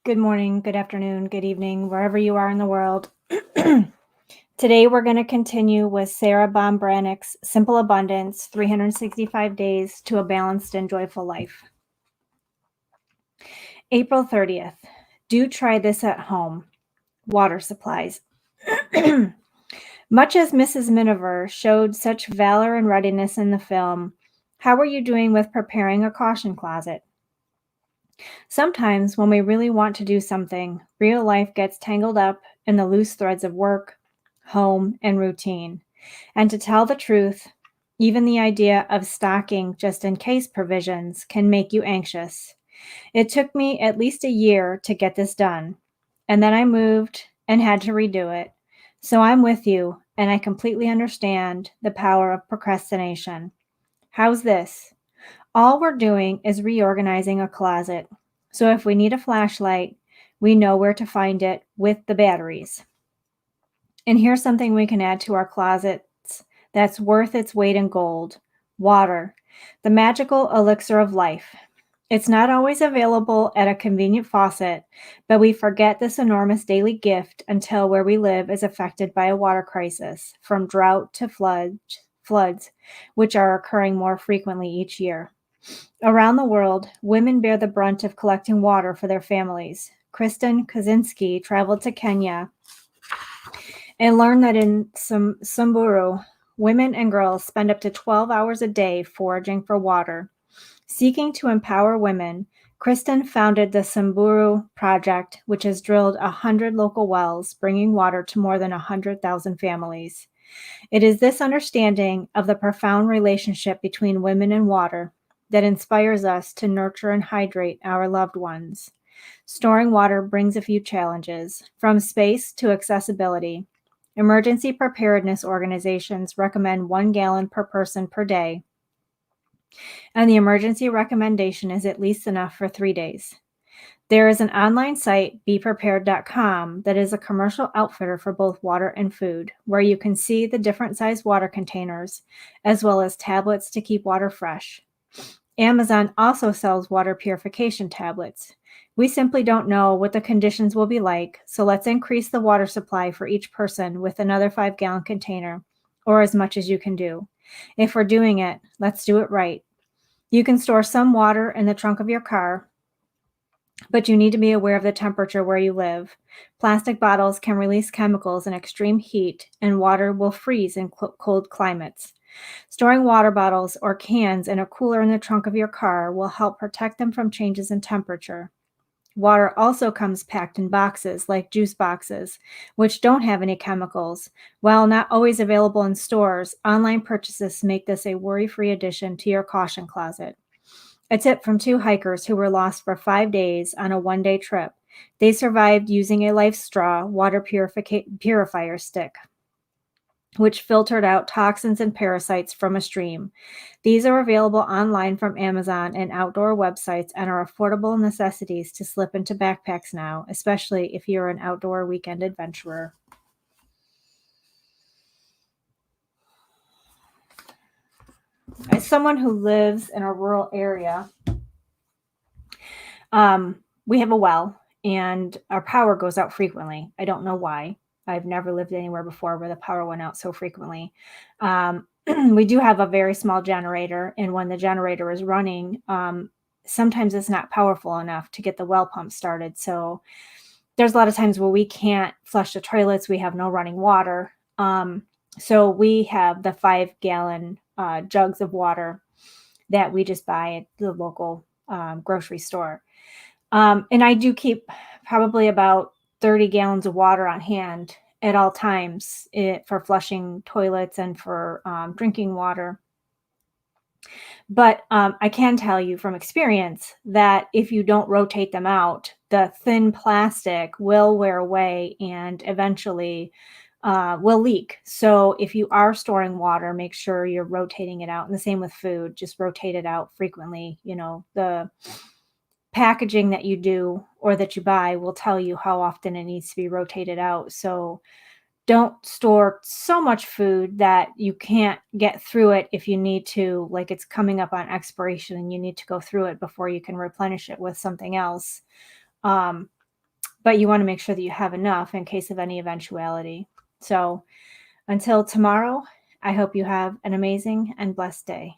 Good morning, good afternoon, good evening, wherever you are in the world. Today, we're going to continue with Sarah Bombranick's Simple Abundance 365 Days to a Balanced and Joyful Life. April 30th. Do try this at home. Water supplies. Much as Mrs. Miniver showed such valor and readiness in the film, how are you doing with preparing a caution closet? Sometimes, when we really want to do something, real life gets tangled up in the loose threads of work, home, and routine. And to tell the truth, even the idea of stocking just in case provisions can make you anxious. It took me at least a year to get this done, and then I moved and had to redo it. So I'm with you, and I completely understand the power of procrastination. How's this? All we're doing is reorganizing a closet. So if we need a flashlight, we know where to find it with the batteries. And here's something we can add to our closets that's worth its weight in gold: water, the magical elixir of life. It's not always available at a convenient faucet, but we forget this enormous daily gift until where we live is affected by a water crisis, from drought to floods, which are occurring more frequently each year. Around the world, women bear the brunt of collecting water for their families. Kristen Kaczynski traveled to Kenya and learned that in Samburu, women and girls spend up to 12 hours a day foraging for water. Seeking to empower women, Kristen founded the Samburu Project, which has drilled 100 local wells, bringing water to more than 100,000 families. It is this understanding of the profound relationship between women and water that inspires us to nurture and hydrate our loved ones. Storing water brings a few challenges, from space to accessibility. Emergency preparedness organizations recommend 1 gallon per person per day, and the emergency recommendation is at least enough for 3 days. There is an online site, beprepared.com, that is a commercial outfitter for both water and food, where you can see the different size water containers, as well as tablets to keep water fresh. Amazon also sells water purification tablets. We simply don't know what the conditions will be like, so let's increase the water supply for each person with another 5-gallon container, or as much as you can do. If we're doing it, let's do it right. You can store some water in the trunk of your car, but you need to be aware of the temperature where you live. Plastic bottles can release chemicals in extreme heat, and water will freeze in cold climates. Storing water bottles or cans in a cooler in the trunk of your car will help protect them from changes in temperature. Water also comes packed in boxes, like juice boxes, which don't have any chemicals. While not always available in stores, online purchases make this a worry-free addition to your caution closet. A tip from 2 hikers who were lost for 5 days on a one-day trip. They survived using a life straw water purifier stick, which filtered out toxins and parasites from a stream. These are available online from Amazon and outdoor websites and are affordable necessities to slip into backpacks now, especially if you're an outdoor weekend adventurer. As someone who lives in a rural area, we have a well, and our power goes out frequently. I don't know why. I've never lived anywhere before where the power went out so frequently. We do have a very small generator, and when the generator is running, sometimes it's not powerful enough to get the well pump started. So there's a lot of times where we can't flush the toilets. We have no running water. So we have the 5-gallon jugs of water that we just buy at the local grocery store. And I do keep probably about 30 gallons of water on hand at all times for flushing toilets and for drinking water. But I can tell you from experience that if you don't rotate them out, the thin plastic will wear away and eventually will leak. So if you are storing water, make sure you're rotating it out. And the same with food, just rotate it out frequently. The packaging that you do or that you buy will tell you how often it needs to be rotated out. So don't store so much food that you can't get through it if you need to, like it's coming up on expiration and you need to go through it before you can replenish it with something else. but you want to make sure that you have enough in case of any eventuality. So until tomorrow, I hope you have an amazing and blessed day.